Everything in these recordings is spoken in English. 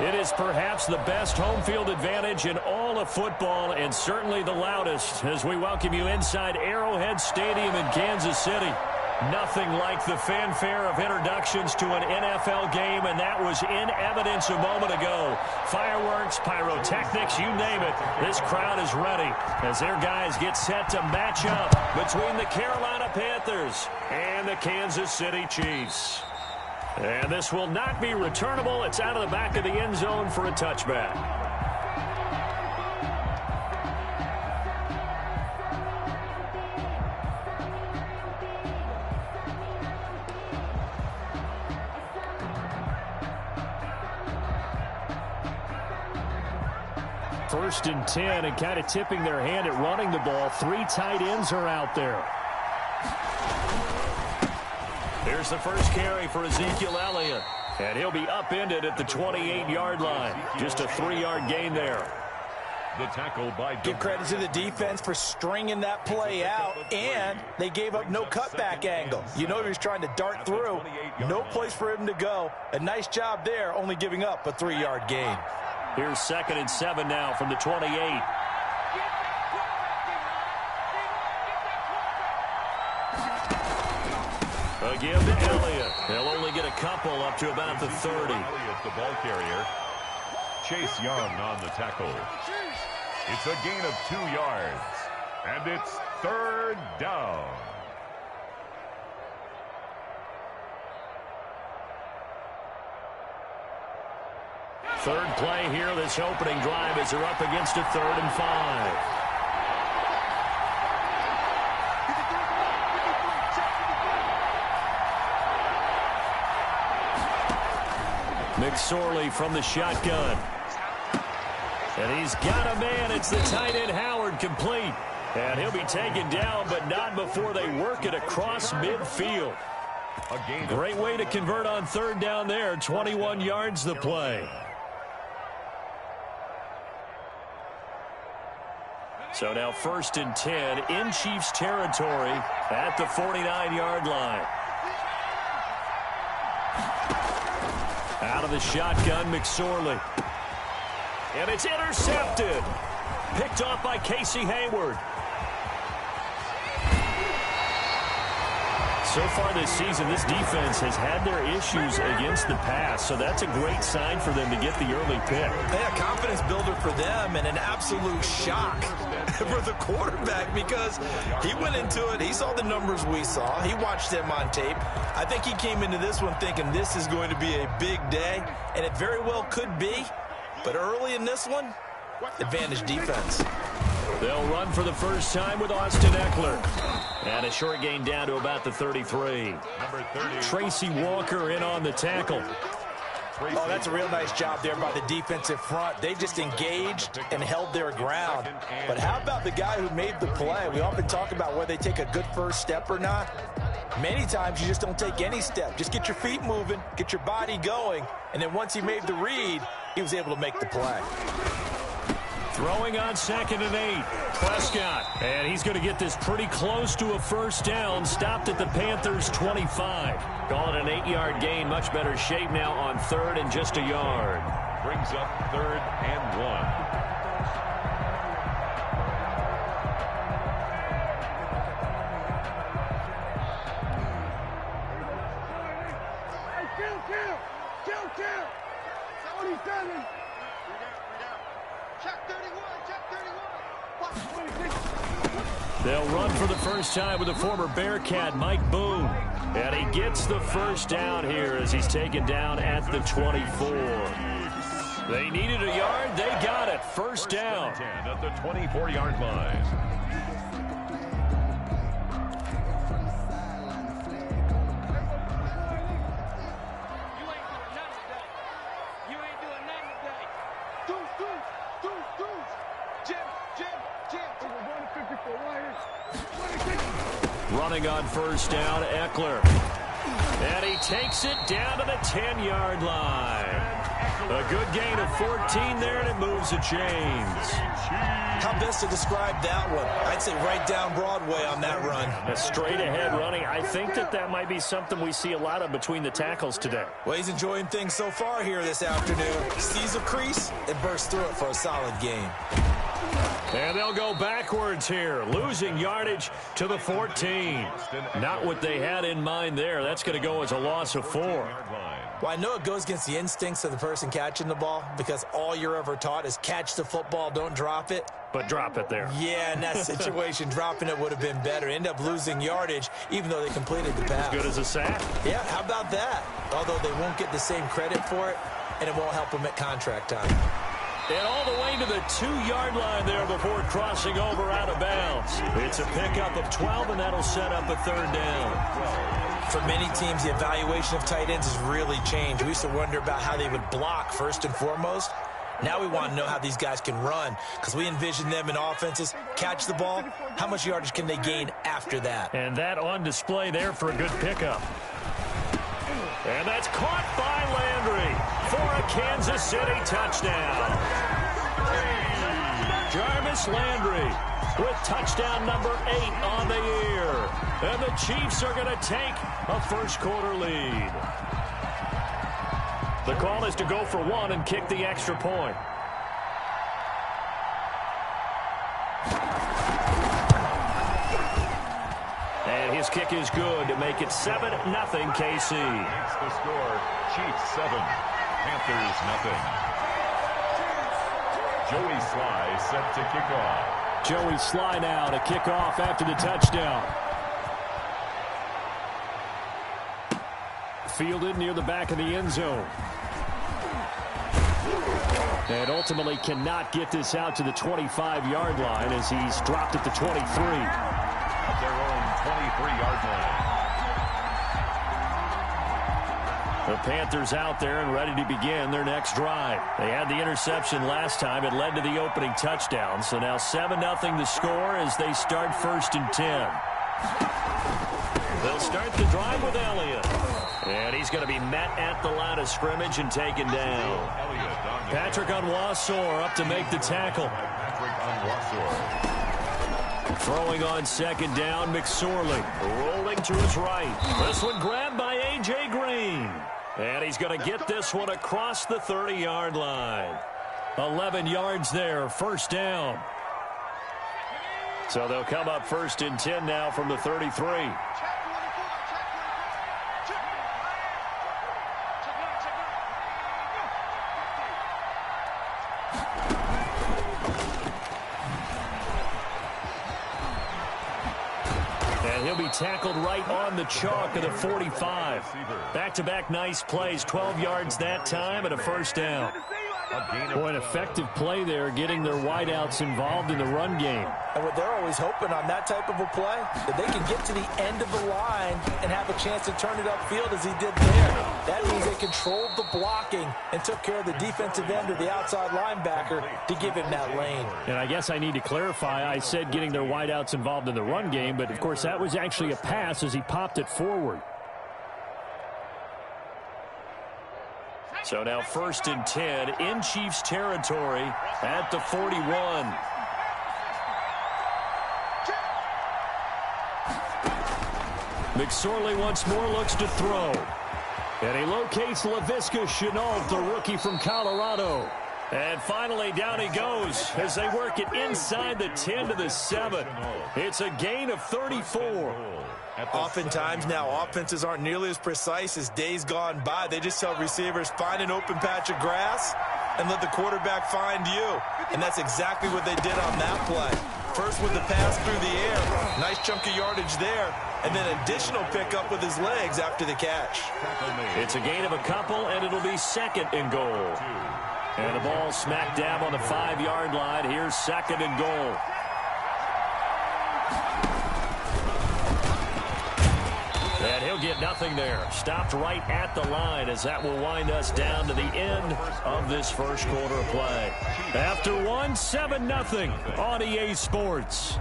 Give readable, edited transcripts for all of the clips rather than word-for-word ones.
It is perhaps the best home field advantage in all of football, and certainly the loudest, as we welcome you inside Arrowhead Stadium in Kansas City. Nothing like the fanfare of introductions to an NFL game, and that was in evidence a moment ago. Fireworks, pyrotechnics, you name it. This crowd is ready as their guys get set to match up between the Carolina Panthers and the Kansas City Chiefs. And this will not be returnable. It's out of the back of the end zone for a touchback. First and 10, and kind of tipping their hand at running the ball. 3 tight ends are out there. Here's the first carry for Ezekiel Elliott. And he'll be upended at the 28-yard line. Just a 3-yard gain there. The tackle by Give credit to the defense for stringing that play out, and they gave up no cutback angle. You know he was trying to dart through. No place for him to go. A nice job there, only giving up a 3-yard gain. Here's 2nd and 7 now from the 28. A give to Elliott. They'll only get a couple up to about the 30. Elliott, the ball carrier. Chase Young on the tackle. It's a gain of 2 yards. And it's 3rd down. Third play here, this opening drive, as they're up against a 3rd and 5. McSorley from the shotgun. And he's got a man. It's the tight end Howard, complete. And he'll be taken down, but not before they work it across midfield. Great way to convert on 3rd down there. 21 yards the play. So now 1st and 10 in Chiefs territory at the 49-yard line. Out of the shotgun, McSorley. And it's intercepted. Picked off by Casey Hayward. So far this season, this defense has had their issues against the pass, so that's a great sign for them to get the early pick. Yeah, confidence builder for them, and an absolute shock for the quarterback, because he went into it, he saw the numbers we saw, he watched them on tape. I think he came into this one thinking this is going to be a big day, and it very well could be, but early in this one, advantage defense. They'll run for the first time with Austin Eckler. And a short gain down to about the 33. Number 30. Tracy Walker in on the tackle. Oh, that's a real nice job there by the defensive front. They just engaged and held their ground. But how about the guy who made the play? We often talk about whether they take a good first step or not. Many times you just don't take any step. Just get your feet moving, get your body going, and then once he made the read, he was able to make the play. Throwing on 2nd and 8. Prescott. And he's going to get this pretty close to a first down. Stopped at the Panthers' 25. Call it an 8-yard gain. Much better shape now on 3rd and just a yard. Brings up 3rd and 1. They'll run for the first time with the former Bearcat, Mike Boone. And he gets the first down here as he's taken down at the 24. They needed a yard. They got it. First down. 10 at the 24-yard line. Running on first down, Eckler. And he takes it down to the 10-yard line. A good gain of 14 there, and it moves the chains. How best to describe that one? I'd say right down Broadway on that run. A straight-ahead running. I think that might be something we see a lot of between the tackles today. Well, he's enjoying things so far here this afternoon. Sees a crease and bursts through it for a solid gain. And they'll go backwards here, losing yardage to the 14. Not what they had in mind there. That's going to go as a loss of 4. Well, I know it goes against the instincts of the person catching the ball because all you're ever taught is catch the football, don't drop it. But drop it there. Yeah, in that situation, dropping it would have been better. End up losing yardage, even though they completed the pass. As good as a sack. Yeah, how about that? Although they won't get the same credit for it, and it won't help them at contract time. And all the way to the 2-yard line there before crossing over out of bounds. It's a pickup of 12, and that'll set up a 3rd down. For many teams, the evaluation of tight ends has really changed. We used to wonder about how they would block first and foremost. Now we want to know how these guys can run because we envision them in offenses. Catch the ball. How much yardage can they gain after that? And that on display there for a good pickup. And that's caught by Landry for a Kansas City touchdown. Jarvis Landry with touchdown number 8 on the year. And the Chiefs are going to take a first-quarter lead. The call is to go for 1 and kick the extra point. And his kick is good to make it 7-0 KC. Makes the score. Chiefs 7, Panthers 0. Joey Sly set to kick off. Joey Sly now to kick off after the touchdown. Fielded near the back of the end zone. And ultimately cannot get this out to the 25-yard line as he's dropped at the 23. At their own 23-yard line. The Panthers out there and ready to begin their next drive. They had the interception last time. It led to the opening touchdown. So now 7-0 the score as they start 1st and 10. They'll start the drive with Elliott. And he's going to be met at the line of scrimmage and taken down. Patrick Onwuasor up to make the tackle. Throwing on 2nd down, McSorley rolling to his right. This one grabbed by A.J. Green. And he's going to get this one across the 30-yard line. 11 yards there, 1st down. So they'll come up 1st and 10 now from the 33. He'll be tackled right on the chalk of the 45. Back-to-back nice plays, 12 yards that time and a 1st down. Boy, an effective play there, getting their wideouts involved in the run game. And what they're always hoping on that type of a play, that they can get to the end of the line and have a chance to turn it upfield as he did there. That means they controlled the blocking and took care of the defensive end or the outside linebacker to give him that lane. And I guess I need to clarify, I said getting their wideouts involved in the run game, but of course that was actually a pass as he popped it forward. So now 1st and 10 in Chiefs territory at the 41. McSorley once more looks to throw. And he locates Laviska Shenault, the rookie from Colorado. And finally down he goes as they work it inside the 10 to the 7. It's a gain of 34. Oftentimes now, offenses aren't nearly as precise as days gone by. They just tell receivers, find an open patch of grass and let the quarterback find you. And that's exactly what they did on that play. First with the pass through the air. Nice chunk of yardage there. And then additional pickup with his legs after the catch. It's a gain of a couple, and it'll be 2nd and goal. And the ball smack dab on the 5-yard line. Here's 2nd and goal. And he'll get nothing there. Stopped right at the line as that will wind us down to the end of this first quarter play. After 1, 7-0 on EA Sports.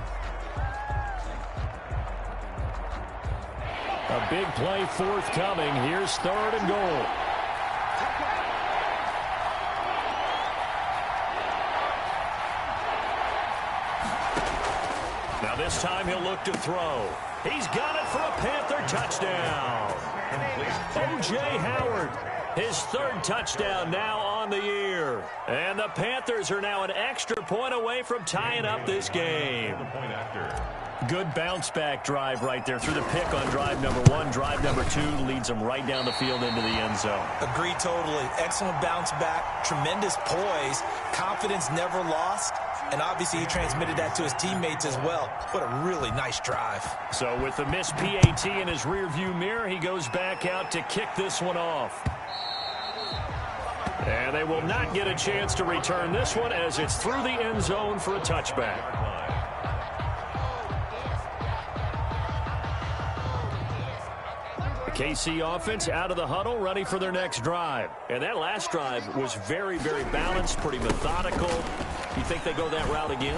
A big play forthcoming. Here's 3rd and goal. Now this time he'll look to throw. He's got it for a Panther touchdown. O.J. Howard, his third touchdown now on the year. And the Panthers are now an extra point away from tying up this game. Good bounce-back drive right there through the pick on drive number 1. Drive number 2 leads them right down the field into the end zone. Agree totally. Excellent bounce-back, tremendous poise, confidence never lost, and obviously he transmitted that to his teammates as well. What a really nice drive. So with the missed PAT in his rearview mirror, he goes back out to kick this one off. And they will not get a chance to return this one as it's through the end zone for a touchback. KC offense out of the huddle, ready for their next drive. And that last drive was very, very balanced, pretty methodical. You think they go that route again?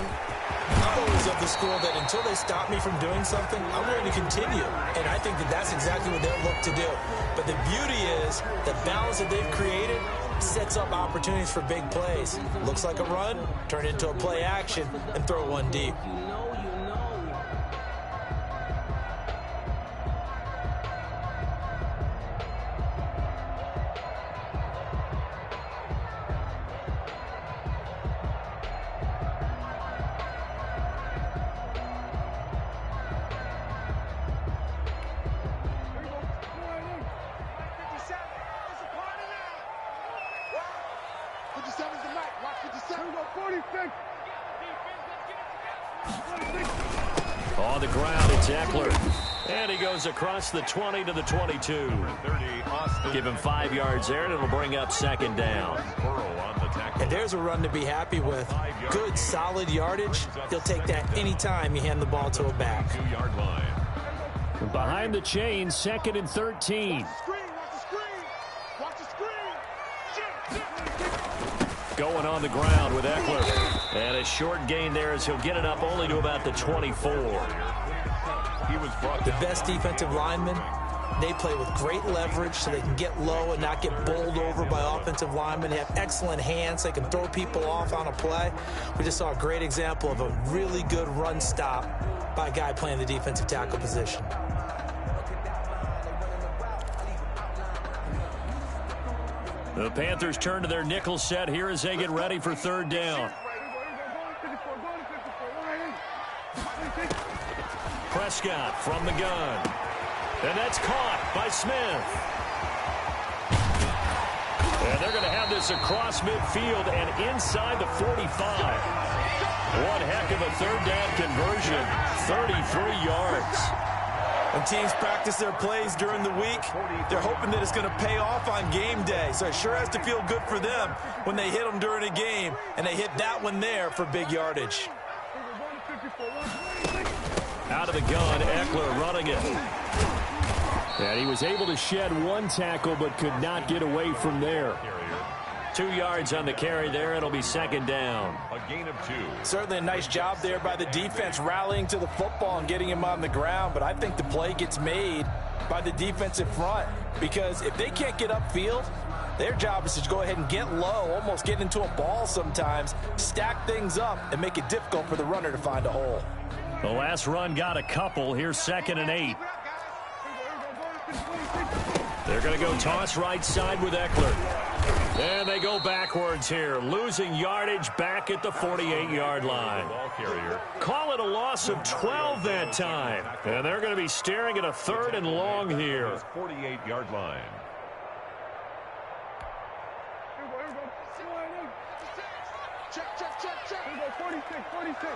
I'm always of the school that until they stop me from doing something, I'm going to continue. And I think that that's exactly what they'll look to do. But the beauty is the balance that they've created sets up opportunities for big plays. Looks like a run, turn it into a play action, and throw one deep. On the ground, it's Eckler. And he goes across the 20 to the 22. Give him 5 yards there, and it'll bring up second down. And there's a run to be happy with. Good, solid yardage. He'll take that anytime you hand the ball to a back. Behind the chain, second and 13. Going on the ground with Eckler. And a short gain there as he'll get it up only to about the 24. The best defensive linemen, they play with great leverage so they can get low and not get bowled over by offensive linemen. They have excellent hands. They can throw people off on a play. We just saw a great example of a really good run stop by a guy playing the defensive tackle position. The Panthers turn to their nickel set here as they get ready for third down. Prescott from the gun. And that's caught by Smith. And they're going to have this across midfield and inside the 45. One heck of a third down conversion. 33 yards. When teams practice their plays during the week, they're hoping that it's going to pay off on game day. So it sure has to feel good for them when they hit them during a game, and they hit that one there for big yardage. Out of the gun, Eckler running it. And he was able to shed one tackle but could not get away from there. 2 yards on the carry there. It'll be second down. A gain of 2. Certainly a nice job there by the defense rallying to the football and getting him on the ground. But I think the play gets made by the defensive front because if they can't get upfield, their job is to go ahead and get low, almost get into a ball sometimes, stack things up, and make it difficult for the runner to find a hole. The last run got a couple. Here's second and 8. They're going to go toss right side with Eckler. And they go backwards here, losing yardage back at the 48-yard line. Call it a loss of 12 that time. And they're going to be staring at a third and long here. 48-yard line. Check. 46.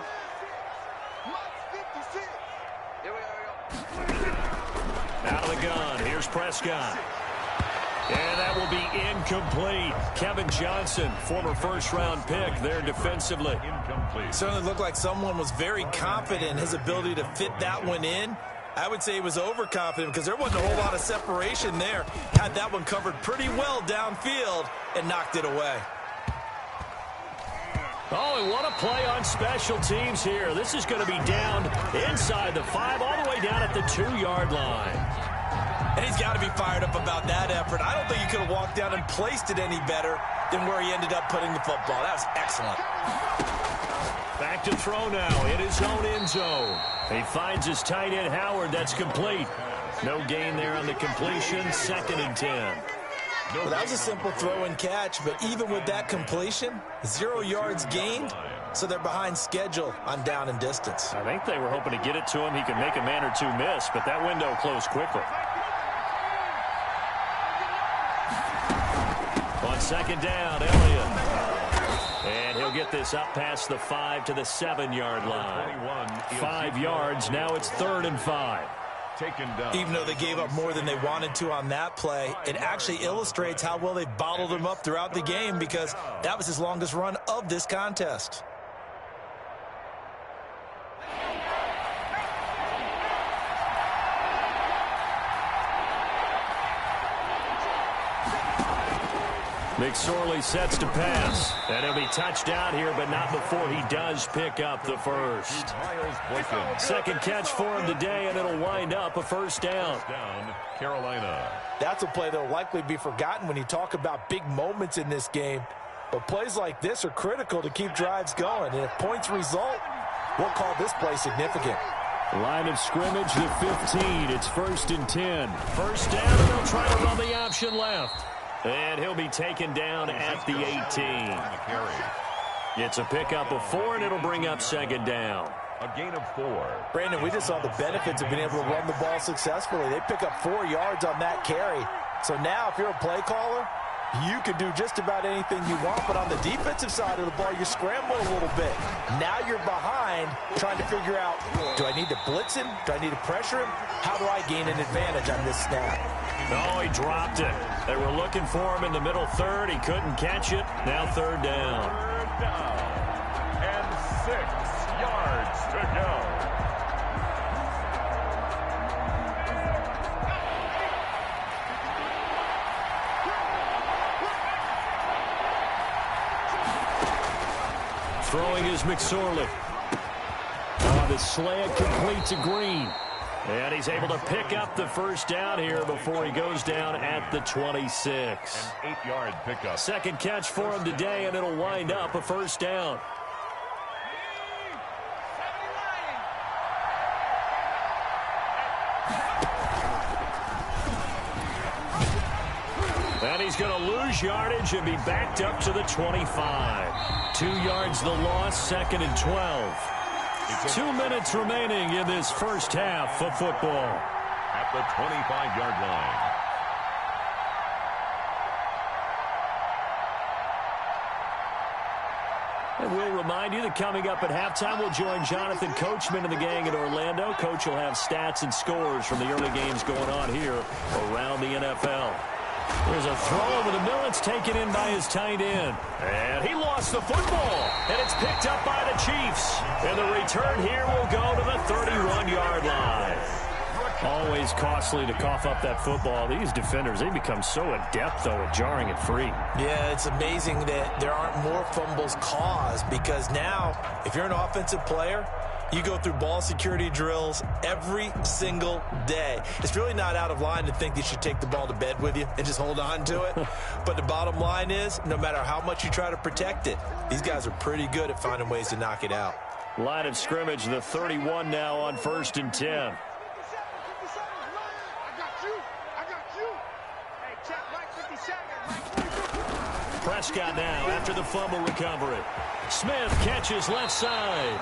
Out of the gun, here's Prescott. And that will be incomplete. Kevin Johnson, former first-round pick there defensively. Incomplete. Certainly looked like someone was very confident in his ability to fit that one in. I would say he was overconfident because there wasn't a whole lot of separation there. Had that one covered pretty well downfield and knocked it away. Oh, and what a play on special teams here. This is going to be down inside the 5, all the way down at the 2-yard line. And he's got to be fired up about that effort. I don't think he could have walked down and placed it any better than where he ended up putting the football. That was excellent. Back to throw now in his own end zone. He finds his tight end, Howard. That's complete. No gain there on the completion. 2nd and 10. Well, that was a simple throw and catch, but even with that completion, 0 yards gained, so they're behind schedule on down and distance. I think they were hoping to get it to him. He could make a man or two miss, but that window closed quickly. On 2nd down, Elliott. And he'll get this up past the 5 to the 7-yard line. 5 yards. Now it's 3rd and 5. Even though they gave up more than they wanted to on that play, it actually illustrates how well they bottled him up throughout the game, because that was his longest run of this contest. McSorley sets to pass. And he'll be touched out here, but not before he does pick up the first. 2nd catch for him today, and it'll wind up a 1st down. Carolina. That's a play that will likely be forgotten when you talk about big moments in this game. But plays like this are critical to keep drives going. And if points result, we'll call this play significant. Line of scrimmage, the 15. It's 1st and 10. 1st down, and they'll try to run the option left. And he'll be taken down at the 18. It's a pickup of 4, and it'll bring up 2nd down. A gain of 4. Brandon, we just saw the benefits of being able to run the ball successfully. They pick up 4 yards on that carry. So now if you're a play caller, you can do just about anything you want. But on the defensive side of the ball, you scramble a little bit. Now you're behind trying to figure out, do I need to blitz him? Do I need to pressure him? How do I gain an advantage on this snap? Oh, he dropped it. They were looking for him in the middle 3rd. He couldn't catch it. Now 3rd down. 3rd down. And 6 yards to go. Throwing is McSorley. On the slant, complete to Green. And he's able to pick up the 1st down here before he goes down at the 26. An 8-yard pickup. 2nd catch for him today, and it'll wind up a 1st down. And he's going to lose yardage and be backed up to the 25. 2 yards the loss, 2nd and 12. 2 minutes remaining in this first half of football. At the 25-yard line. And we'll remind you that coming up at halftime, we'll join Jonathan Coachman and the gang in Orlando. Coach will have stats and scores from the early games going on here around the NFL. There's a throw over the middle. It's taken in by his tight end. And he lost the football. And it's picked up by the Chiefs. And the return here will go to the 31-yard line. Always costly to cough up that football. These defenders, they become so adept, though, at jarring it free. Yeah, it's amazing that there aren't more fumbles caused, because now, if you're an offensive player, you go through ball security drills every single day. It's really not out of line to think that you should take the ball to bed with you and just hold on to it. But the bottom line is, no matter how much you try to protect it, these guys are pretty good at finding ways to knock it out. Line of scrimmage, the 31 now on 1st and 10. Prescott now after the fumble recovery. Smith catches left side.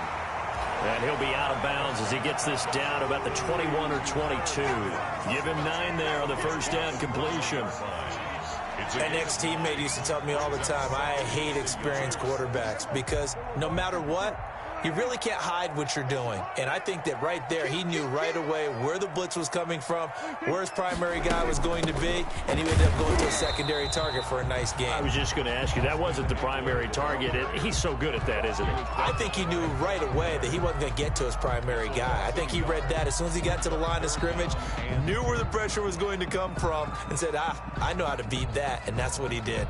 And he'll be out of bounds as he gets this down about the 21 or 22. Give him 9 there on the 1st down completion. An ex-teammate used to tell me all the time, I hate experienced quarterbacks, because no matter what, you really can't hide what you're doing. And I think that right there, he knew right away where the blitz was coming from, where his primary guy was going to be, and he ended up going to a secondary target for a nice game. I was just going to ask you, that wasn't the primary target. He's so good at that, isn't he? I think he knew right away that he wasn't going to get to his primary guy. I think he read that as soon as he got to the line of scrimmage, knew where the pressure was going to come from, and said, I know how to beat that, and that's what he did.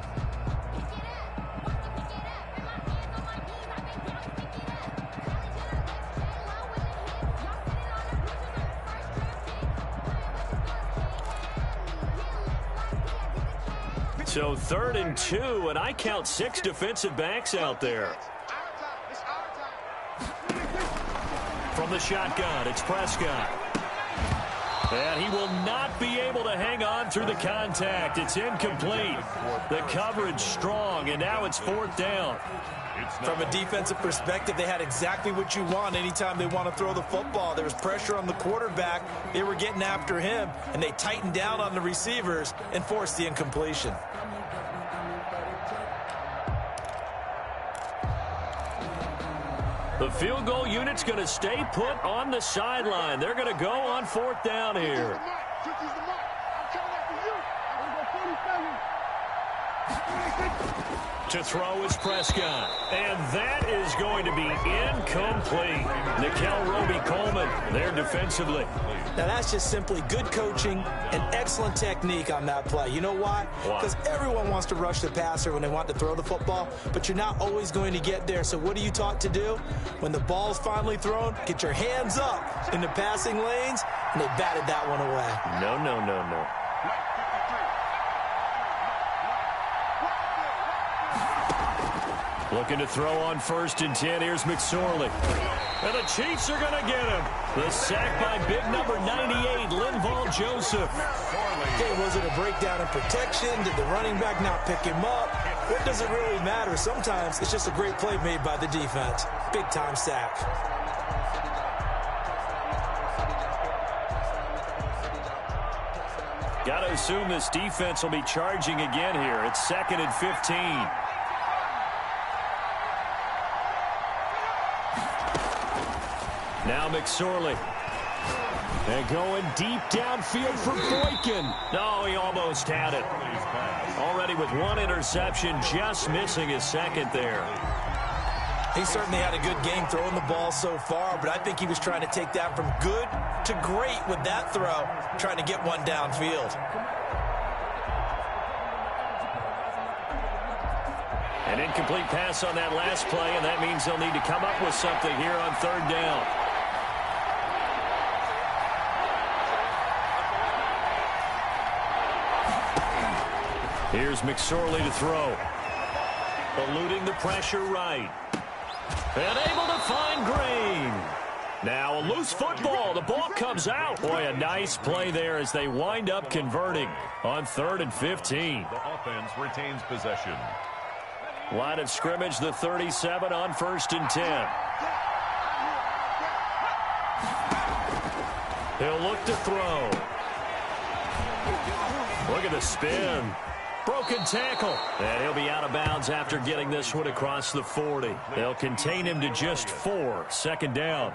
So 3rd and 2, and I count 6 defensive backs out there. From the shotgun, it's Prescott. And he will not be able to hang on through the contact. It's incomplete. The coverage strong, and now it's 4th down. From a defensive perspective, they had exactly what you want anytime they want to throw the football. There was pressure on the quarterback. They were getting after him, and they tightened down on the receivers and forced the incompletion. The field goal unit's going to stay put on the sideline. They're going to go on 4th down here. To throw is Prescott. And that is going to be incomplete. Nikel Roby-Coleman there defensively. Now, that's just simply good coaching and excellent technique on that play. You know why? Because everyone wants to rush the passer when they want to throw the football, but you're not always going to get there. So what are you taught to do? When the ball's finally thrown, get your hands up in the passing lanes, and they batted that one away. No, no, no, no. Looking to throw on 1st and 10. Here's McSorley. And the Chiefs are going to get him. The sack by big number 98, Linval Joseph. Okay, was it a breakdown in protection? Did the running back not pick him up? What does it really matter? Sometimes it's just a great play made by the defense. Big-time sack. Got to assume this defense will be charging again here. It's 2nd and 15. Now McSorley. And going deep downfield for Boykin. No, he almost had it. Already with 1 interception, just missing his 2nd there. He certainly had a good game throwing the ball so far, but I think he was trying to take that from good to great with that throw, trying to get one downfield. An incomplete pass on that last play, and that means they'll need to come up with something here on 3rd down. Here's McSorley to throw. Eluding the pressure right. And able to find Green. Now a loose football. The ball comes out. Boy, a nice play there as they wind up converting on 3rd and 15. The offense retains possession. Line of scrimmage, the 37 on 1st and 10. He'll look to throw. Look at the spin. Broken tackle. And he'll be out of bounds after getting this one across the 40. They'll contain him to just 4. 2nd down.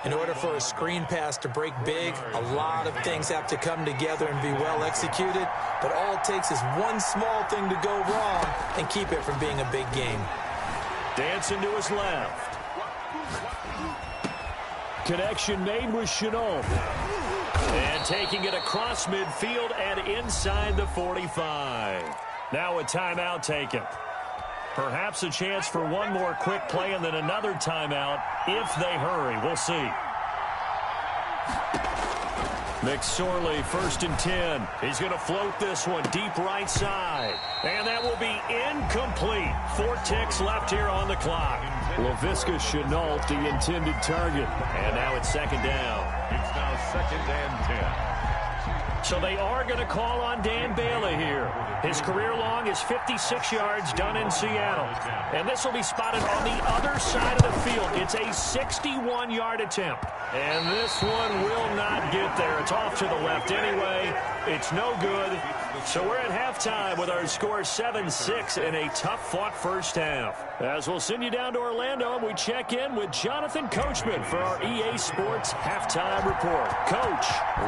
In order for a screen pass to break big, a lot of things have to come together and be well executed. But all it takes is one small thing to go wrong and keep it from being a big game. Dancing to his left. Connection made with Chenault. And taking it across midfield and inside the 45. Now a timeout taken. Perhaps a chance for one more quick play and then another timeout if they hurry. We'll see. McSorley, 1st and 10. He's going to float this one deep right side. And that will be incomplete. 4 ticks left here on the clock. Laviska Chenault, the intended target. And now it's 2nd down. It's now 2nd and 10. So they are going to call on Dan Bailey here. His career long is 56 yards done in Seattle. And this will be spotted on the other side of the field. It's a 61-yard attempt. And this one will not get there. It's off to the left anyway. It's no good. So we're at halftime with our score 7-6 in a tough-fought first half. As we'll send you down to Orlando, and we check in with Jonathan Coachman for our EA Sports Halftime Report. Coach,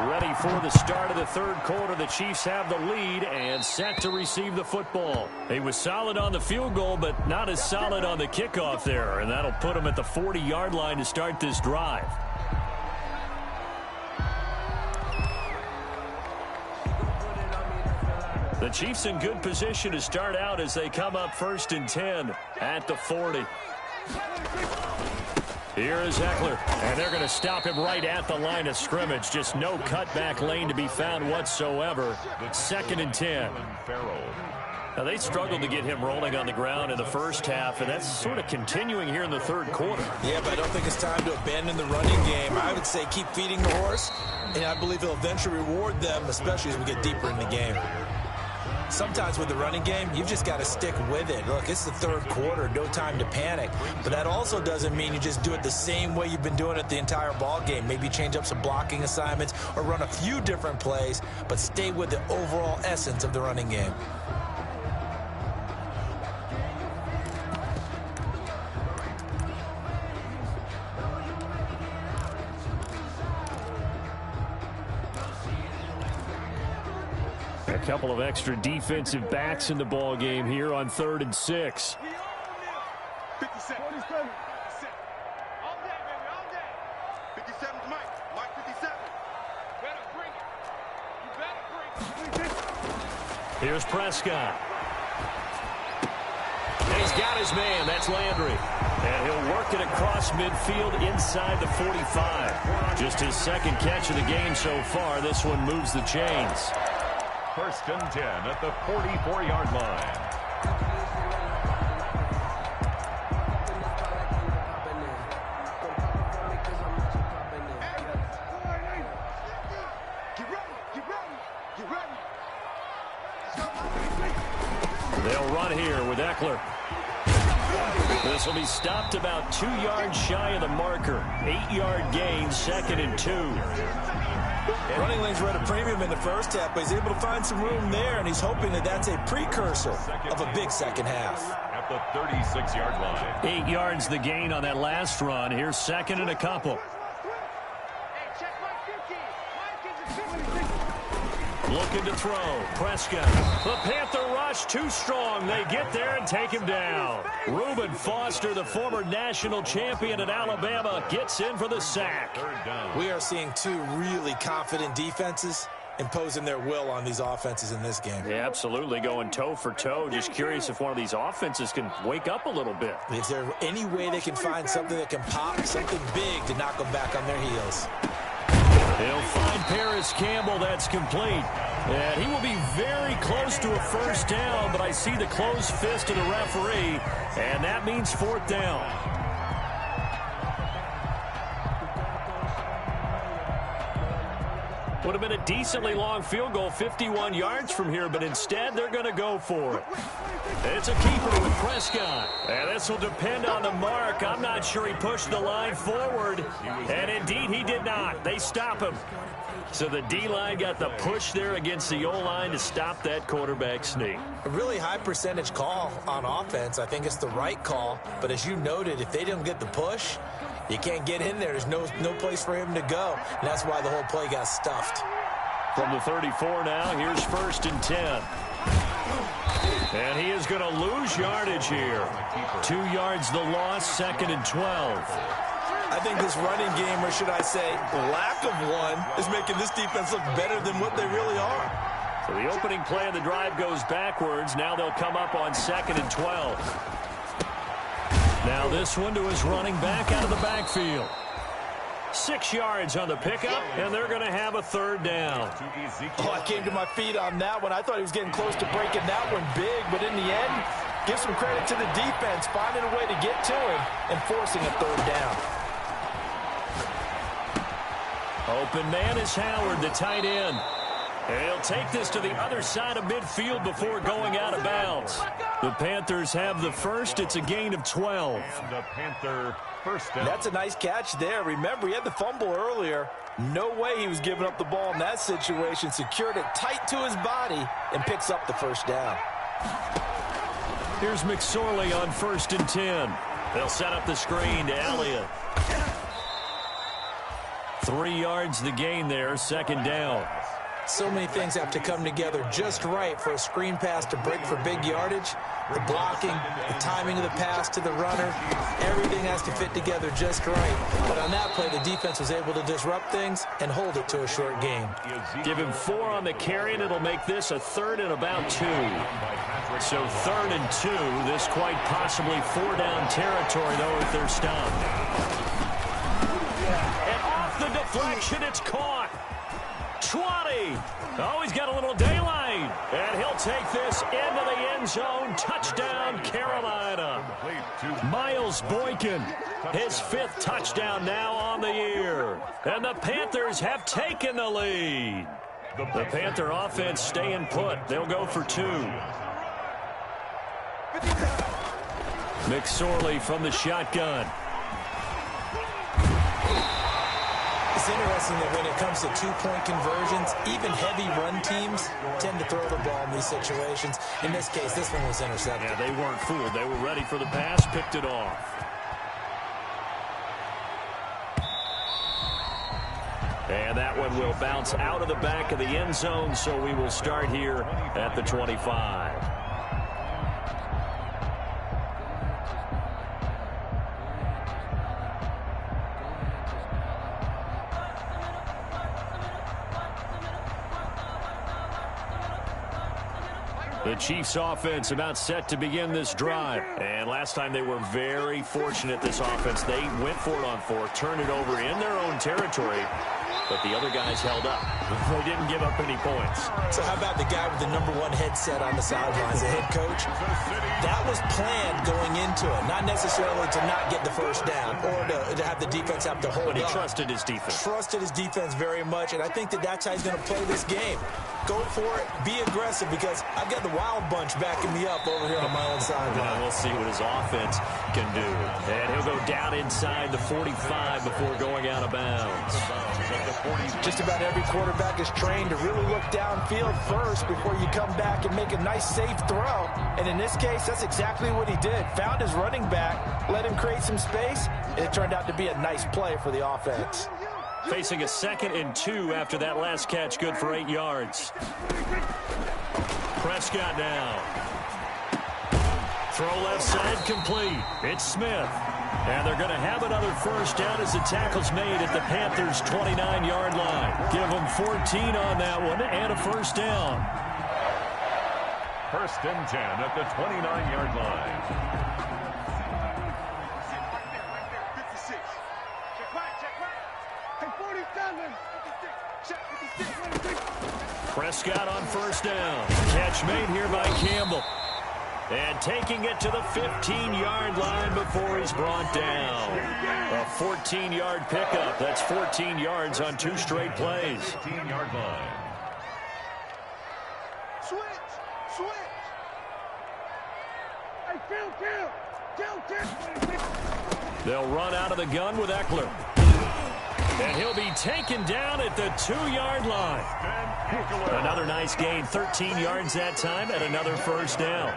ready for the start of the 3rd quarter. The Chiefs have the lead and set to receive the football. He was solid on the field goal, but not as solid on the kickoff there, and that'll put him at the 40-yard line to start this drive. The Chiefs in good position to start out as they come up 1st and 10 at the 40. Here is Eckler, and they're going to stop him right at the line of scrimmage. Just no cutback lane to be found whatsoever. 2nd and 10. Now, they struggled to get him rolling on the ground in the first half, and that's sort of continuing here in the third quarter. Yeah, but I don't think it's time to abandon the running game. I would say keep feeding the horse, and I believe he'll eventually reward them, especially as we get deeper in the game. Sometimes with the running game, you've just got to stick with it. Look, it's the third quarter, no time to panic. But that also doesn't mean you just do it the same way you've been doing it the entire ball game. Maybe change up some blocking assignments or run a few different plays, but stay with the overall essence of the running game. A couple of extra defensive backs in the ball game here on 3rd and 6. 57. All day, baby, all day. 57's Mike. Mike 57. Better bring it. You better bring it. Here's Prescott. And he's got his man. That's Landry. And he'll work it across midfield inside the 45. Just his second catch of the game so far. This one moves the chains. 1st and 10 at the 44-yard line. They'll run here with Eckler. This will be stopped about 2 yards shy of the marker. 8-yard gain, 2nd and 2. Running lanes were at a premium in the first half, but he's able to find some room there, and he's hoping that that's a precursor of a big second half. At the 36-yard line. 8 yards the gain on that last run. Here's 2nd and a couple. Hey, check Mike 50. Mike is a 50. Looking to throw. Prescott. The Panther rush too strong. They get there and take him down. Reuben Foster, the former national champion at Alabama, gets in for the sack. We are seeing two really confident defenses imposing their will on these offenses in this game. Yeah, absolutely, going toe for toe. Just curious if one of these offenses can wake up a little bit. Is there any way they can find something that can pop, something big to knock them back on their heels? He'll find Paris Campbell. That's complete. And he will be very close to a first down, but I see the closed fist of the referee, and that means 4th down. Would have been a decently long field goal, 51 yards from here, but instead they're going to go for it. It's a keeper with Prescott. And this will depend on the mark. I'm not sure he pushed the line forward. And indeed he did not. They stop him. So the D-line got the push there against the O-line to stop that quarterback sneak. A really high percentage call on offense. I think it's the right call. But as you noted, if they didn't get the push, you can't get in there. There's no place for him to go. And that's why the whole play got stuffed. From the 34 now, here's 1st and 10. And he is going to lose yardage here. 2 yards the loss, 2nd and 12. I think this running game, or should I say lack of one, is making this defense look better than what they really are. So the opening play of the drive goes backwards. Now they'll come up on 2nd and 12. Now this one to his running back out of the backfield. 6 yards on the pickup, and they're going to have a 3rd down. Oh, I came to my feet on that one. I thought he was getting close to breaking that one big, but in the end, give some credit to the defense, finding a way to get to him and forcing a 3rd down. Open man is Howard, the tight end. And he'll take this to the other side of midfield before going out of bounds. The Panthers have the first. It's a gain of 12. And the Panther first down. That's a nice catch there. Remember, he had the fumble earlier. No way he was giving up the ball in that situation. Secured it tight to his body and picks up the first down. Here's McSorley on 1st and 10. They'll set up the screen to Elliott. 3 yards the gain there, 2nd down. So many things have to come together just right for a screen pass to break for big yardage. The blocking, the timing of the pass to the runner, everything has to fit together just right. But on that play, the defense was able to disrupt things and hold it to a short gain. Give him 4 on the carry, and it'll make this a 3rd and about 2. So 3rd and 2, this quite possibly 4-down territory, though, if they're stopped. And off the deflection, it's caught. 20. Oh, he's got a little daylight. And he'll take this into the end zone. Touchdown, Carolina. Miles Boykin, his 5th touchdown now on the year. And the Panthers have taken the lead. The Panther offense staying put. They'll go for 2. McSorley from the shotgun. It's interesting that when it comes to 2-point conversions, even heavy run teams tend to throw the ball in these situations. In this case, this one was intercepted. Yeah, they weren't fooled. They were ready for the pass, picked it off. And that one will bounce out of the back of the end zone, so we will start here at the 25. The Chiefs offense about set to begin this drive. And last time they were very fortunate, this offense. They went for it on 4th, turned it over in their own territory, but the other guys held up. They didn't give up any points. So how about the guy with the #1 headset on the sidelines, the head coach? That was planned going into it, not necessarily to not get the first down or to have the defense have to hold up. But he trusted his defense. Trusted his defense very much, and I think that's how he's going to play this game. Go for it, be aggressive, because I've got the wild bunch backing me up over here on my own sideline. We'll see what his offense can do. And he'll go down inside the 45 before going out of bounds. Just about every quarterback is trained to really look downfield first before you come back and make a nice, safe throw. And in this case, that's exactly what he did. Found his running back, let him create some space, and it turned out to be a nice play for the offense. Facing a 2nd and 2 after that last catch, good for 8 yards. Prescott now. Throw left side complete. It's Smith. And they're going to have another first down as the tackle's made at the Panthers' 29-yard line. Give them 14 on that one and a first down. 1st and 10 at the 29-yard line. Prescott on first down. Catch made here by Campbell. And taking it to the 15-yard line before he's brought down. A 14-yard pickup. That's 14 yards on 2 straight plays. 15-yard line. Switch. Hey, kill. They'll run out of the gun with Eckler. And he'll be taken down at the 2-yard line. Another nice gain, 13 yards that time, and another first down.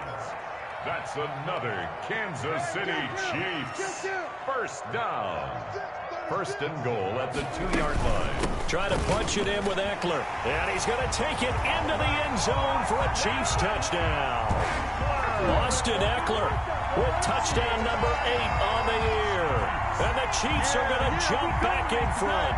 That's another Kansas City Chiefs first down. 1st and goal at the 2-yard line. Try to punch it in with Eckler. And he's going to take it into the end zone for a Chiefs touchdown. Austin Eckler with touchdown number 8 on the year. And the Chiefs are going to jump back in front.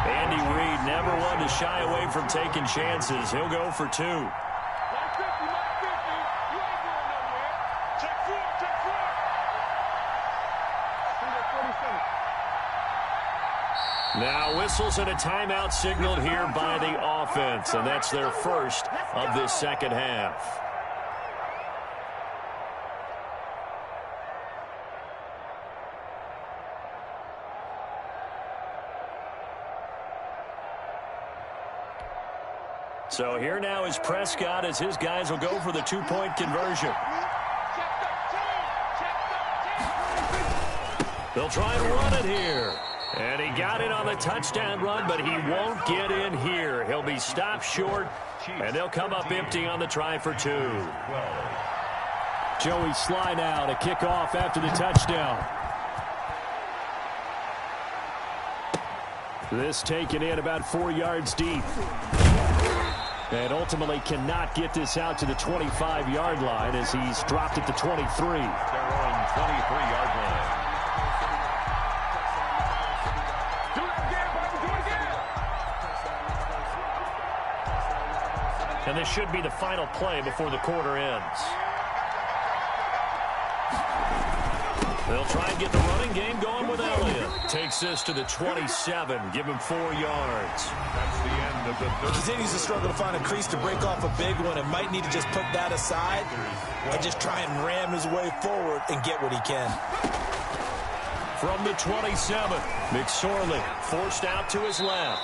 Andy Reid never one to shy away from taking chances. He'll go for 2. Now whistles and a timeout signaled here by the offense, and that's their first of this second half. So here now is Prescott as his guys will go for the 2-point conversion. They'll try and run it here. And he got it on the touchdown run, but he won't get in here. He'll be stopped short, and they'll come up empty on the try for 2. Joey Sly now to kick off after the touchdown. This taken in about 4 yards deep. And ultimately cannot get this out to the 25-yard line as he's dropped at the 23. Their own 23-yard line. And this should be the final play before the quarter ends. They'll try and get the running game going with Elliott. Takes this to the 27. Give him 4 yards. That's the end of the third. He continues to struggle to find a crease to break off a big one and might need to just put that aside and just try and ram his way forward and get what he can. From the 27, McSorley forced out to his left.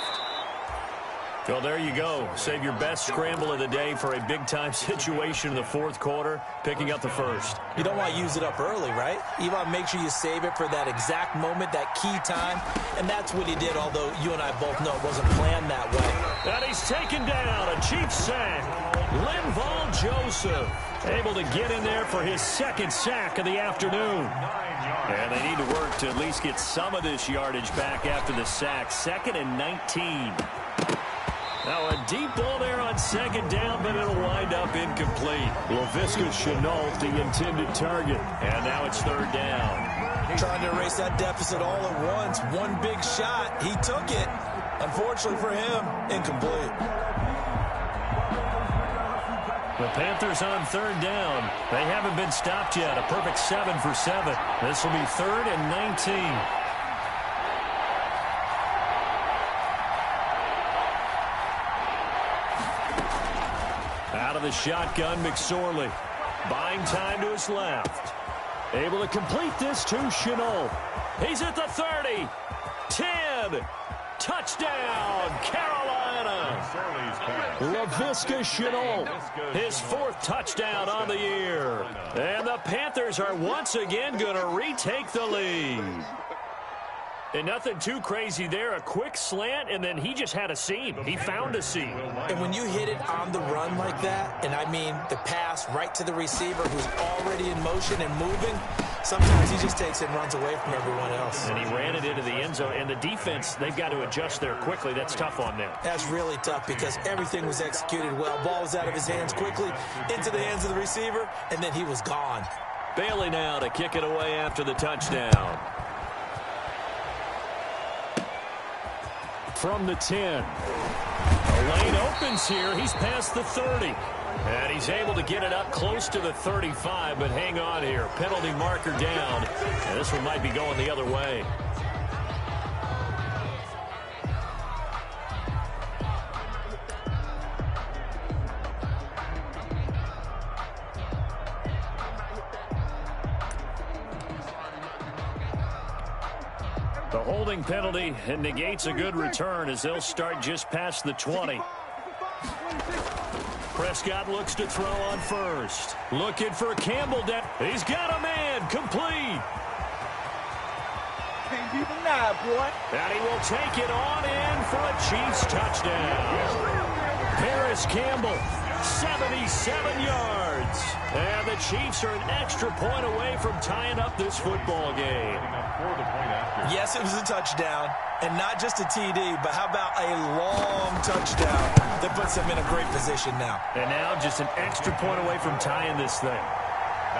Well, there you go. Save your best scramble of the day for a big-time situation in the fourth quarter, picking up the first. You don't want to use it up early, right? You want to make sure you save it for that exact moment, that key time, and that's what he did, although you and I both know it wasn't planned that way. And he's taken down, a Chiefs sack. Linval Joseph able to get in there for his second sack of the afternoon. And they need to work to at least get some of this yardage back after the sack. 2nd and 19. Now a deep ball there on 2nd down, but it'll wind up incomplete. LaVisca Chenault, the intended target. And now it's 3rd down. Trying to erase that deficit all at once. One big shot. He took it. Unfortunately for him, incomplete. The Panthers on 3rd down. They haven't been stopped yet. A perfect 7 for 7. This will be 3rd and 19. Out of the shotgun, McSorley. Buying time to his left. Able to complete this to Chenault. He's at the 30. 10. Touchdown, Carolina. LaVisca Chenault, his 4th touchdown on the year. And the Panthers are once again going to retake the lead. And nothing too crazy there. A quick slant, and then he just had a seam. He found a seam. And when you hit it on the run like that, and I mean the pass right to the receiver who's already in motion and moving, sometimes he just takes it and runs away from everyone else. And he ran it into the end zone. And the defense, they've got to adjust there quickly. That's tough on them. That's really tough because everything was executed well. Ball was out of his hands quickly, into the hands of the receiver, and then he was gone. Bailey now to kick it away after the touchdown. From the 10. The lane opens here. He's past the 30. And he's able to get it up close to the 35, but hang on here. Penalty marker down. And this one might be going the other way. The holding penalty and negates a good return as they'll start just past the 20. Prescott looks to throw on first. Looking for Campbell down. He's got a man. Complete. Can't be denied, boy. And he will take it on in for a Chiefs touchdown. Paris Campbell, 77 yards. And the Chiefs are an extra point away from tying up this football game. Yes, it was a touchdown, and not just a TD, but how about a long touchdown that puts them in a great position now. And now just an extra point away from tying this thing.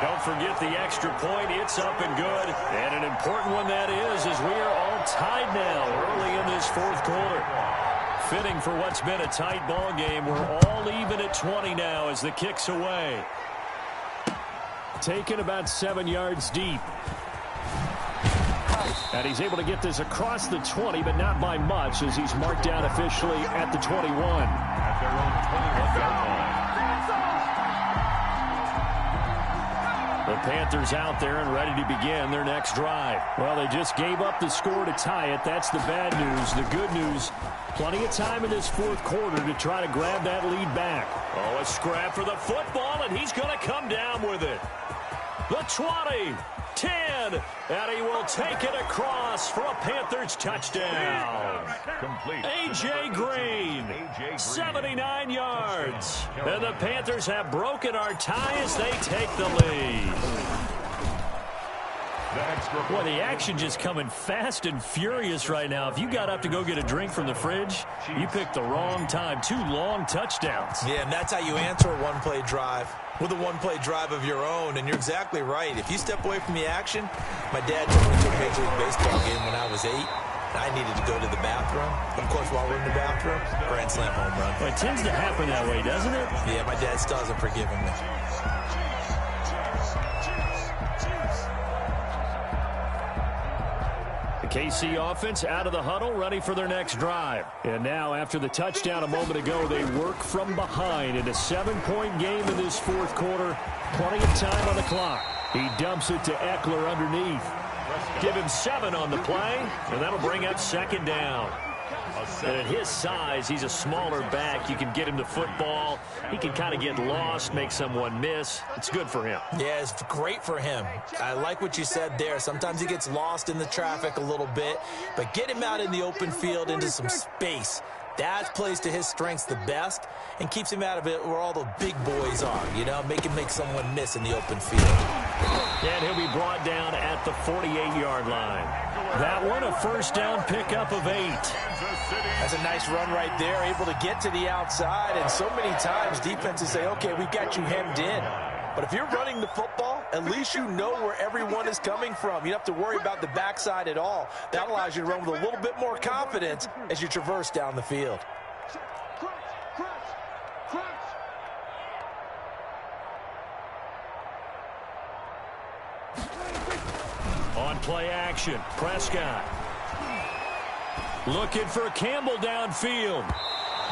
Don't forget the extra point. It's up and good. And an important one that is, as we are all tied now early in this fourth quarter. Fitting for what's been a tight ball game. We're all even at 20 now as the kick's away. Taken about 7 yards deep. And he's able to get this across the 20, but not by much as he's marked down officially at the 21. At their own 21-yard line. The Panthers out there and ready to begin their next drive. Well, they just gave up the score to tie it. That's the bad news. The good news, plenty of time in this fourth quarter to try to grab that lead back. Oh, a scrap for the football, and he's going to come down with it. The 20, 10, and he will take it across for a Panthers touchdown. Complete. A.J. Green, 79 yards. And the Panthers have broken our tie as they take the lead. Boy, the action just coming fast and furious right now. If you got up to go get a drink from the fridge, you picked the wrong time. 2 long touchdowns. Yeah, and that's how you answer a one-play drive. With a one-play drive of your own, and you're exactly right. If you step away from the action, my dad took me to a Major League Baseball game when I was 8, and I needed to go to the bathroom. Of course, while we're in the bathroom, grand slam home run. Well, it tends to happen that way, doesn't it? Yeah, my dad still hasn't forgiven me. The KC offense out of the huddle, ready for their next drive. And now, after the touchdown a moment ago, they work from behind in a 7-point game in this fourth quarter. Plenty of time on the clock. He dumps it to Eckler underneath. Give him 7 on the play, and that'll bring up second down. And at his size, he's a smaller back. You can get him the football. He can kind of get lost, make someone miss. It's good for him. Yeah, it's great for him. I like what you said there. Sometimes he gets lost in the traffic a little bit, but get him out in the open field into some space. That plays to his strengths the best and keeps him out of it where all the big boys are, you know, make someone miss in the open field. And he'll be brought down at the 48-yard line. That one, a first down pickup of 8. That's a nice run right there, able to get to the outside. And so many times defenses say, okay, we've got you hemmed in. But if you're running the football, at least you know where everyone is coming from. You don't have to worry about the backside at all. That allows you to run with a little bit more confidence as you traverse down the field. On play action, Prescott. Looking for Campbell downfield.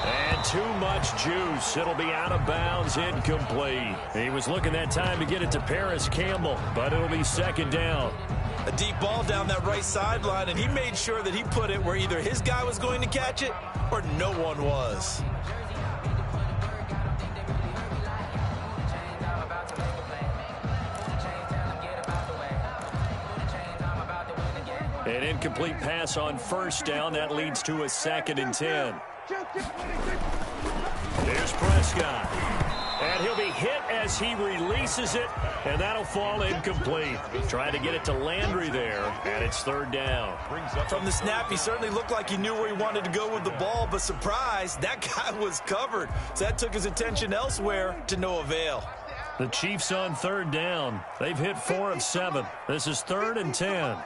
And too much juice. It'll be out of bounds, incomplete. He was looking that time to get it to Paris Campbell, but it'll be second down. A deep ball down that right sideline, and he made sure that he put it where either his guy was going to catch it or no one was. An incomplete pass on first down. That leads to a 2nd and 10. There's Prescott. And he'll be hit as he releases it, and that'll fall incomplete. Trying to get it to Landry there, and it's 3rd down. From the snap, he certainly looked like he knew where he wanted to go with the ball, but surprise, that guy was covered. So that took his attention elsewhere to no avail. The Chiefs on 3rd down. They've hit 4 of 7. This is 3rd and 10.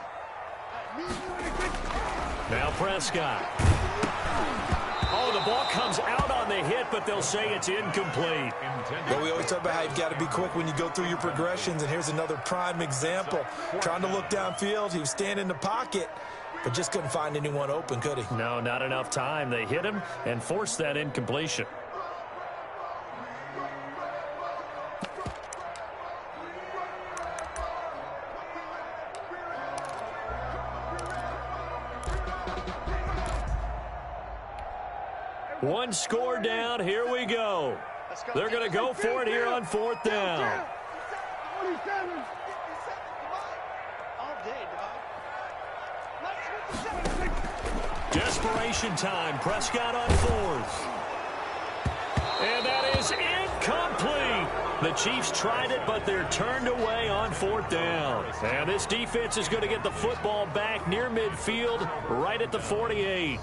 Now Prescott. Oh, the ball comes out on the hit, but they'll say it's incomplete. Well, we always talk about how you've got to be quick when you go through your progressions, and here's another prime example. Trying to look downfield, he was standing in the pocket, but just couldn't find anyone open, could he? No, not enough time. They hit him and forced that incompletion. One score down. Here we go. They're going to go for it here on 4th down. Desperation time. Prescott on 4th. And that is incomplete. The Chiefs tried it, but they're turned away on 4th down. And this defense is going to get the football back near midfield, right at the 48.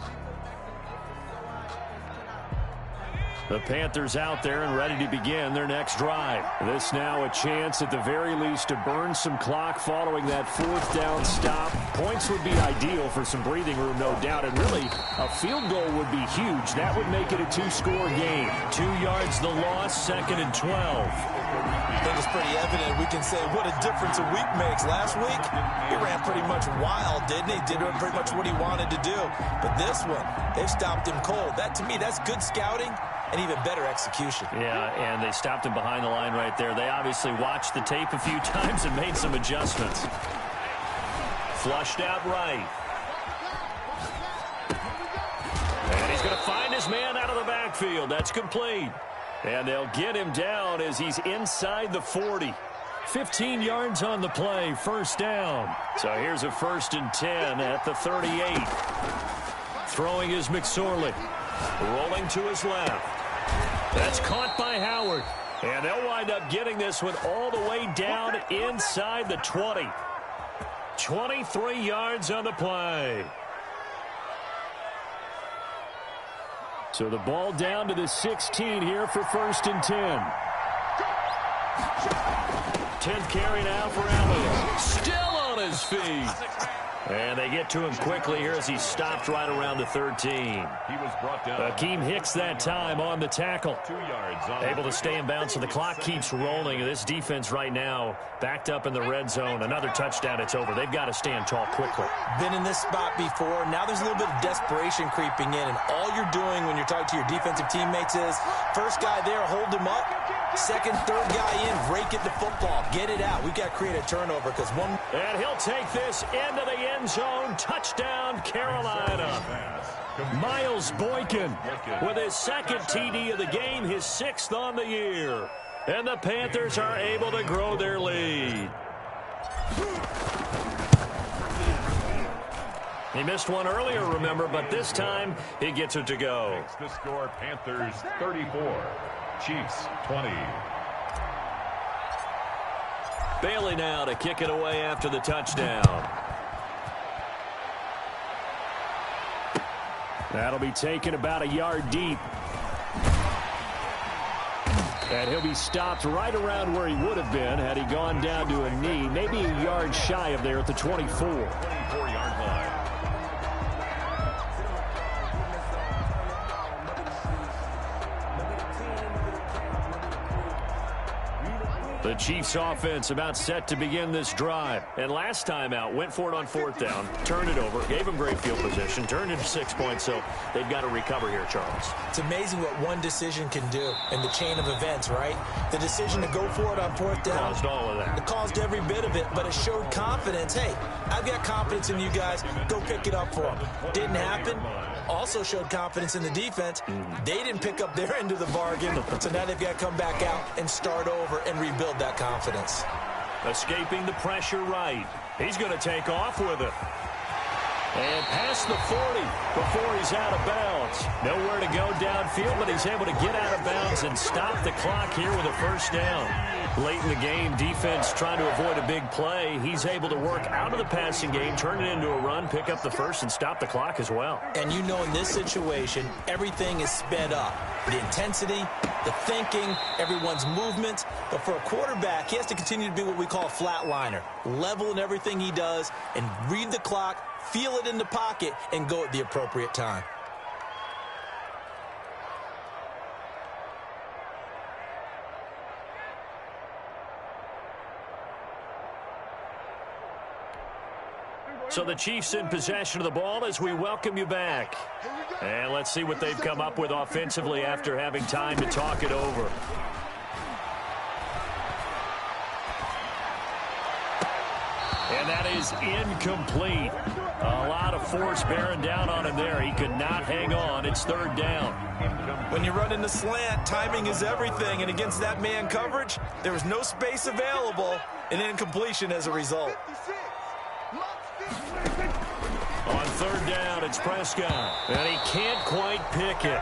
The Panthers out there and ready to begin their next drive. This now a chance at the very least to burn some clock following that 4th down stop. Points would be ideal for some breathing room, no doubt. And really, a field goal would be huge. That would make it a 2-score game. 2 yards the loss, 2nd and 12. I think it's pretty evident. We can say what a difference a week makes. Last week, he ran pretty much wild, didn't he? Did pretty much what he wanted to do. But this one, they've stopped him cold. That, to me, that's good scouting and even better execution. Yeah, and they stopped him behind the line right there. They obviously watched the tape a few times and made some adjustments. Flushed out right. And he's going to find his man out of the backfield. That's complete. And they'll get him down as he's inside the 40. 15 yards on the play, 1st down. So here's a 1st and 10 at the 38. Throwing is McSorley. Rolling to his left. That's caught by Howard. And they'll wind up getting this one all the way down inside the 20. 23 yards on the play. So the ball down to the 16 here for 1st and 10. 10th carry now for Elliott. Still on his feet. And they get to him quickly here as he's stopped right around the 13. He was brought down. Akeem Hicks that time on the tackle. 2 yards. Able to stay in bounds, so the clock keeps rolling. This defense right now backed up in the red zone. Another touchdown, it's over. They've got to stand tall quickly. Been in this spot before. Now there's a little bit of desperation creeping in, and all you're doing when you're talking to your defensive teammates is first guy there, hold him up. Second, third guy in, rake it the football. Get it out. We've got to create a turnover because one. And he'll take this into the end zone. Touchdown, Carolina. Miles Boykin with his second TD of the game, his 6th on the year. And the Panthers are able to grow their lead. He missed one earlier, remember, but this time he gets it to go. Makes the score Panthers 34, Chiefs 20. Bailey now to kick it away after the touchdown. That'll be taken about a yard deep. And he'll be stopped right around where he would have been had he gone down to a knee, maybe a yard shy of there at the 24. 24-yard line. The Chiefs offense about set to begin this drive. And last time out, went for it on 4th down, turned it over, gave them great field position, turned into 6 points, so they've got to recover here, Charles. It's amazing what one decision can do in the chain of events, right? The decision to go for it on 4th down. Caused all of that. It caused every bit of it, but it showed confidence. Hey, I've got confidence in you guys. Go pick it up for them. Didn't happen. Also showed confidence in the defense. They didn't pick up their end of the bargain, so now they've got to come back out and start over and rebuild that confidence. Escaping the pressure right. He's going to take off with it. And past the 40 before he's out of bounds. Nowhere to go downfield, but he's able to get out of bounds and stop the clock here with a first down. Late in the game, defense trying to avoid a big play. He's able to work out of the passing game, turn it into a run, pick up the first, and stop the clock as well. And you know in this situation, everything is sped up. The intensity, the thinking, everyone's movement. But for a quarterback, he has to continue to be what we call a flatliner. Level in everything he does and read the clock, feel it in the pocket, and go at the appropriate time. So the Chiefs in possession of the ball as we welcome you back. And let's see what they've come up with offensively after having time to talk it over. And that is incomplete. A lot of force bearing down on him there. He could not hang on. It's 3rd down. When you run in the slant, timing is everything. And against that man coverage, there was no space available. An incompletion as a result. On 3rd down, it's Prescott. And he can't quite pick it.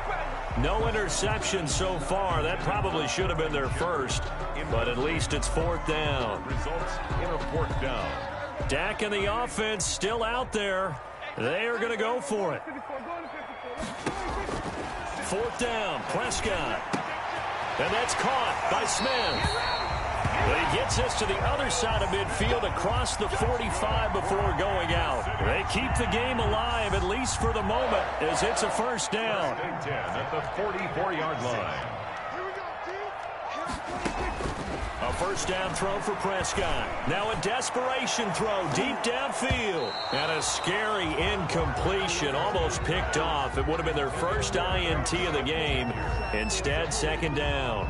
No interception so far. That probably should have been their first. But at least it's 4th down. Results in a 4th down. Dak and the offense still out there. They are going to go for it. 4th down, Prescott. And that's caught by Smith. But he gets us to the other side of midfield across the 45 before going out. They keep the game alive, at least for the moment, as it's a first down. 10 at the 44-yard line. A first down throw for Prescott. Now a desperation throw deep downfield. And a scary incompletion, almost picked off. It would have been their first INT of the game. Instead, 2nd down.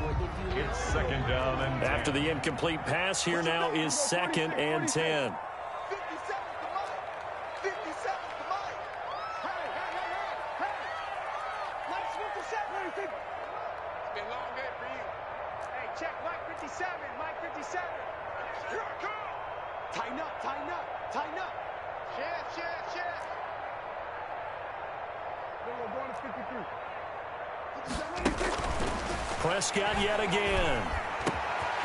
It's 2nd down and 10. After the incomplete pass, here now is 2nd and 10. 57, Mike 57. Tighten up, tighten up, tighten up. Share. We're going to 53. Prescott yet again.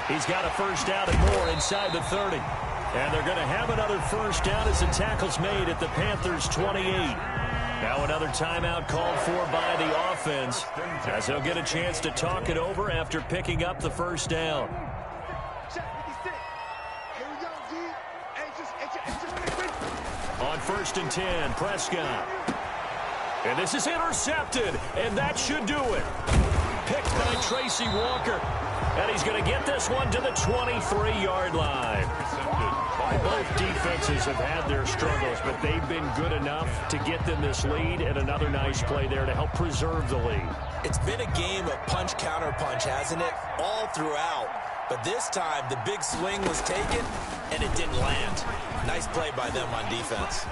He's got a first down and more inside the 30. And they're going to have another first down as the tackle's made at the Panthers' 28. Now another timeout called for by the offense as they'll get a chance to talk it over after picking up the first down. On 1st and 10. Prescott. And this is intercepted, and that should do it. Picked by Tracy Walker. And he's going to get this one to the 23-yard line. Both defenses have had their struggles, but they've been good enough to get them this lead, and another nice play there to help preserve the lead. It's been a game of punch-counter-punch, hasn't it? All throughout. But this time, the big swing was taken, and it didn't land. Nice play by them on defense.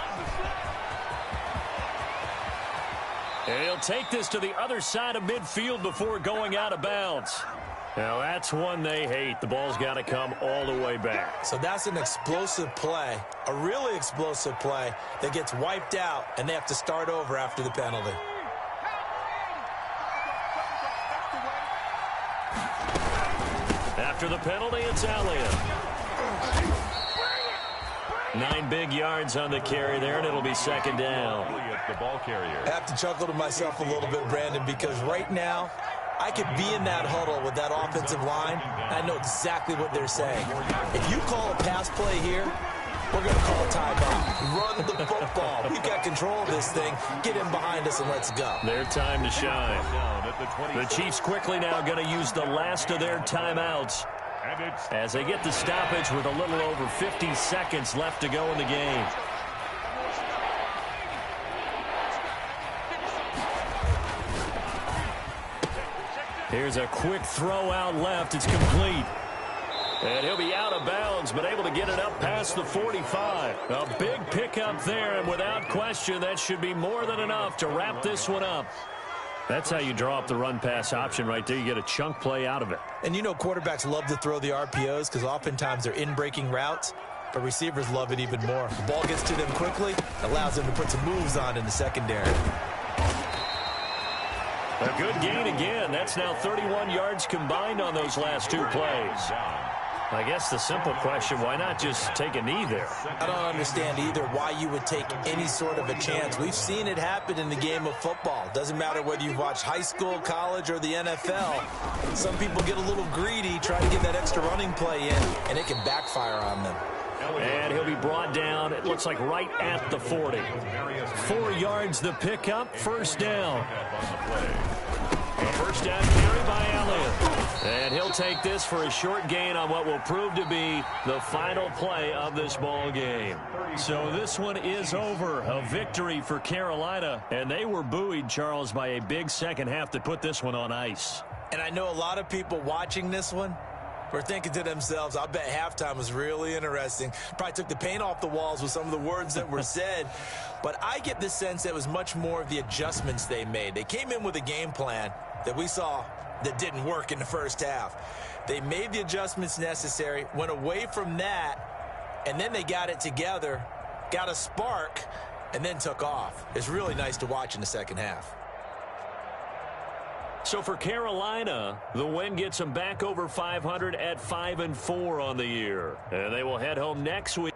And he'll take this to the other side of midfield before going out of bounds. Now, that's one they hate. The ball's got to come all the way back. So that's an explosive play, a really explosive play that gets wiped out, and they have to start over after the penalty. After the penalty, it's Elliott. 9 big yards on the carry there, and it'll be 2nd down. The ball carrier. I have to chuckle to myself a little bit, Brandon, because right now, I could be in that huddle with that offensive line, and I know exactly what they're saying. If you call a pass play here, we're going to call a timeout. Run the football. We've got control of this thing. Get in behind us and let's go. Their time to shine. The Chiefs quickly now going to use the last of their timeouts as they get the stoppage with a little over 50 seconds left to go in the game. Here's a quick throw out left. It's complete. And he'll be out of bounds, but able to get it up past the 45. A big pickup there, and without question, that should be more than enough to wrap this one up. That's how you draw up the run-pass option right there. You get a chunk play out of it. And you know quarterbacks love to throw the RPOs because oftentimes they're in-breaking routes, but receivers love it even more. The ball gets to them quickly, allows them to put some moves on in the secondary. A good gain again. That's now 31 yards combined on those last 2 plays. I guess the simple question, why not just take a knee there? I don't understand either why you would take any sort of a chance. We've seen it happen in the game of football. Doesn't matter whether you've watched high school, college, or the NFL. Some people get a little greedy, try to get that extra running play in, and it can backfire on them. And he'll be brought down, it looks like right at the 40. 4 yards the pickup, 1st down. A 1st down carry by Elliott. And he'll take this for a short gain on what will prove to be the final play of this ball game. So this one is over. A victory for Carolina. And they were buoyed, Charles, by a big second half that put this one on ice. And I know a lot of people watching this one were thinking to themselves, I bet halftime was really interesting. Probably took the paint off the walls with some of the words that were said. But I get the sense that it was much more of the adjustments they made. They came in with a game plan that we saw that didn't work in the first half. They made the adjustments necessary, went away from that, and then they got it together, got a spark, and then took off. It's really nice to watch in the second half. So for Carolina, the win gets them back over 500 at 5-4 on the year. And they will head home next week.